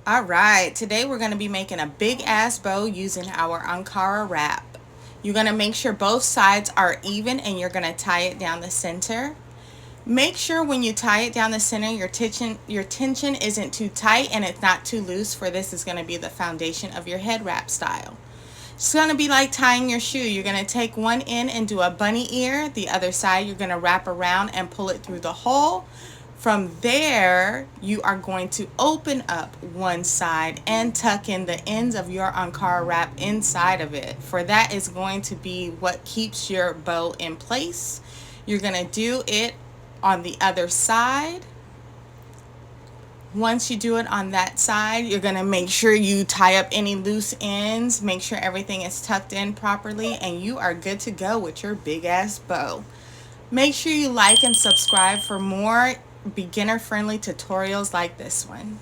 All right, today we're going to be making a big ass bow using our Ankara wrap. You're going to make sure both sides are even and you're going to tie it down the center. Make sure when you tie it down the center, your tension isn't too tight and it's not too loose, for this is going to be the foundation of your head wrap style. It's going to be like tying your shoe. You're going to take one end and do a bunny ear. The other side you're going to wrap around and pull it through the hole. From there, you are going to open up one side and tuck in the ends of your Ankara wrap inside of it. For that is going to be what keeps your bow in place. You're going to do it on the other side. Once you do it on that side, you're going to make sure you tie up any loose ends, make sure everything is tucked in properly, and you are good to go with your big ass bow. Make sure you like and subscribe for more beginner friendly tutorials like this one.